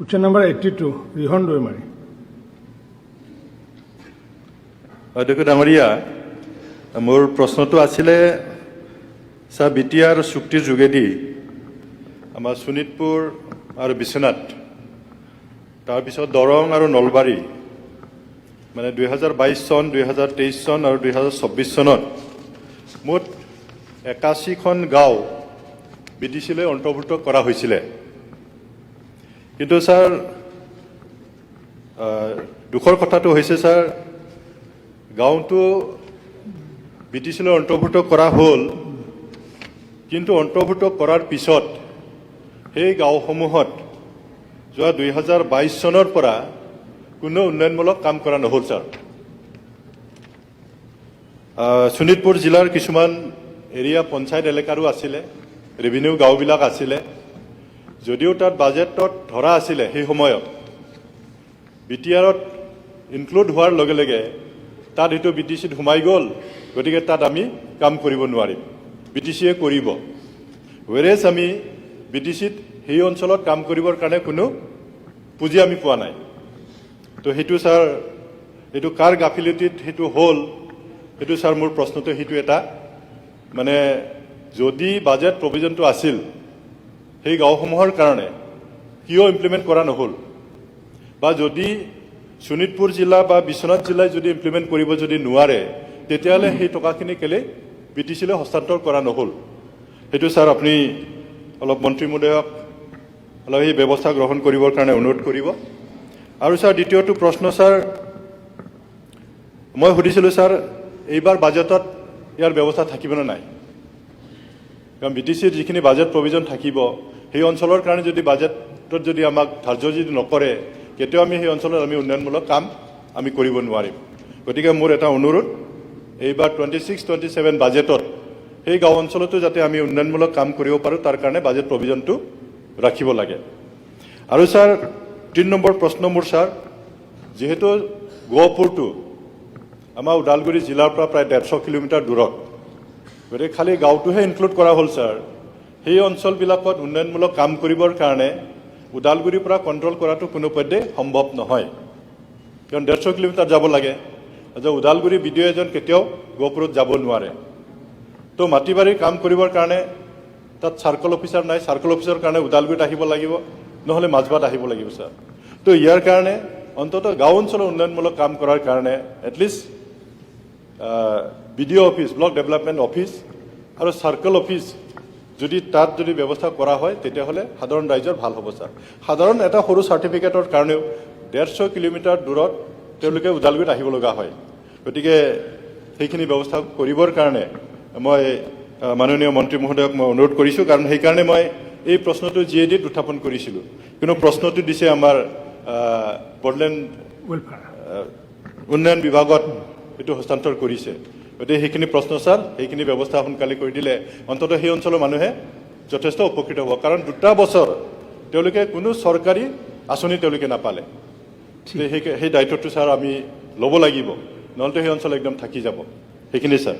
Question number 82, Rihon Doimari. দেখো ডাঙৰীয়া মোৰ প্ৰশ্নটো আছিলে স্যাৰ বিটিআৰ চুক্তিৰ যোগেদি আমাৰ শোণিতপুৰ আৰু বিশ্বনাথ তাৰপিছত দৰং আৰু নলবাৰী মানে 2022 চন 2023 চন আৰু 2024 চনত মুঠ 81খন গাঁও বিটিচিলৈ অন্তৰ্ভুক্ত কৰা হৈছিলে কিন্তু স্যাৰ দুখৰ কথাটো হৈছে স্যাৰ গাঁওটো বিটিচিলৈ অন্তৰ্ভুক্ত কৰা হ'ল কিন্তু অন্তৰ্ভুক্ত কৰাৰ পিছত সেই গাঁওসমূহত যোৱা 2022 চনৰ পৰা কোনো উন্নয়নমূলক কাম কৰা নহ'ল স্যাৰ শোণিতপুৰ জিলাৰ কিছুমান এৰিয়া পঞ্চায়ত এলেকাৰো আছিলে ৰেভিনিউ গাঁওবিলাক আছিলে যদিও তাত বাজেটত ধৰা আছিলে সেই সময়ত বিটিআৰত ইনক্লুড হোৱাৰ লগে লগে তাত এইটো বিটিচিত সোমাই গ'ল গতিকে তাত আমি কাম কৰিব নোৱাৰিম বিটিচিয়ে কৰিব ৱেৰেজ আমি বিটিচিত সেই অঞ্চলত কাম কৰিবৰ কাৰণে কোনো পুঁজি আমি পোৱা নাই তো সেইটো স্যাৰ এইটো কাৰ গাফিলতিত সেইটো হ'ল সেইটো স্যাৰ মোৰ প্ৰশ্নটো সেইটো এটা মানে যদি বাজেট প্ৰভিজনটো আছিল সেই গাঁওসমূহৰ কাৰণে কিয় ইমপ্লিমেণ্ট কৰা নহ'ল বা যদি শোণিতপুৰ জিলা বা বিশ্বনাথ জিলাই যদি ইমপ্লিমেণ্ট কৰিব যদি নোৱাৰে তেতিয়াহ'লে সেই টকাখিনি কেলে বিটিচিলৈ হস্তান্তৰ কৰা নহ'ল সেইটো স্যাৰ আপুনি অলপ মন্ত্ৰী মহোদয়ক অলপ এই ব্যৱস্থা গ্ৰহণ কৰিবৰ কাৰণে অনুৰোধ কৰিব আৰু স্যাৰ দ্বিতীয়টো প্ৰশ্ন স্যাৰ মই সুধিছিলোঁ স্যাৰ এইবাৰ বাজেটত ইয়াৰ ব্যৱস্থা থাকিবনে নাই কাৰণ বিটিচিৰ যিখিনি বাজেট প্ৰভিজন থাকিব সেই অঞ্চলৰ কাৰণে যদি বাজেটত যদি আমাক ধাৰ্য যদি নকৰে কেতিয়াও আমি সেই অঞ্চলত আমি উন্নয়নমূলক কাম আমি কৰিব নোৱাৰিম গতিকে মোৰ এটা অনুৰোধ এইবাৰ 26-27 বাজেটত সেই গাঁও অঞ্চলতো যাতে আমি উন্নয়নমূলক কাম কৰিব পাৰোঁ তাৰ কাৰণে বাজেট প্ৰভিজনটো ৰাখিব লাগে আৰু স্যাৰ 3 নম্বৰ প্ৰশ্ন মোৰ স্যাৰ যিহেতু গহপুৰটো আমাৰ ওদালগুৰি জিলাৰ পৰা প্ৰায় 150 কিলোমিটাৰ দূৰত গতিকে খালি গাঁওটোহে ইনক্লুড কৰা হ'ল স্যাৰ সেই অঞ্চলবিলাকত উন্নয়নমূলক কাম কৰিবৰ কাৰণে ওদালগুৰিৰ পৰা কণ্ট্ৰল কৰাটো কোনোপধ্যে সম্ভৱ নহয় কাৰণ 150 কিলোমিটাৰ যাব লাগে ওদালগুৰি বিডিঅ এজন কেতিয়াও গহপুৰত যাব নোৱাৰে তো মাটিবাৰীৰ কাম কৰিবৰ কাৰণে তাত চাৰ্কল অফিচাৰ নাই চাৰ্কল অফিচাৰৰ কাৰণে ওদালগুৰিত আহিব লাগিব নহ'লে মাজবাট আহিব লাগিব স্যাৰ তো ইয়াৰ কাৰণে অন্ততঃ গাঁও অঞ্চলৰ উন্নয়নমূলক কাম কৰাৰ কাৰণে at least BDO office block development office আৰু চাৰ্কল অফিচ যদি তাত যদি ব্যৱস্থা কৰা হয় তেতিয়াহ'লে সাধাৰণ ৰাইজৰ ভাল হ'ব স্যাৰ সাধাৰণ এটা সৰু চাৰ্টিফিকেটৰ কাৰণেও 150 কিলোমিটাৰ দূৰত তেওঁলোকে ওদালগুৰিত আহিব লগা হয় গতিকে সেইখিনি ব্যৱস্থা কৰিবৰ কাৰণে মই মাননীয় মন্ত্ৰী মহোদয়ক মই অনুৰোধ কৰিছোঁ কাৰণ সেইকাৰণে মই এই প্ৰশ্নটো জিএডিত উত্থাপন কৰিছিলোঁ কিন্তু প্ৰশ্নটো দিছে আমাৰ বড়োলেণ্ড উন্নয়ন বিভাগত এইটো হস্তান্তৰ কৰিছে গতিকে সেইখিনি প্ৰশ্ন স্যাৰ সেইখিনি ব্যৱস্থা সোনকালে কৰি দিলে অন্ততঃ সেই অঞ্চলৰ মানুহে যথেষ্ট উপকৃত হ'ব কাৰণ 2 বছৰ তেওঁলোকে কোনো চৰকাৰী আঁচনি তেওঁলোকে নাপালে সেই দায়িত্বটো স্যাৰ আমি ল'ব লাগিব নহ'লে সেই অঞ্চল একদম থাকি যাব সেইখিনি স্যাৰ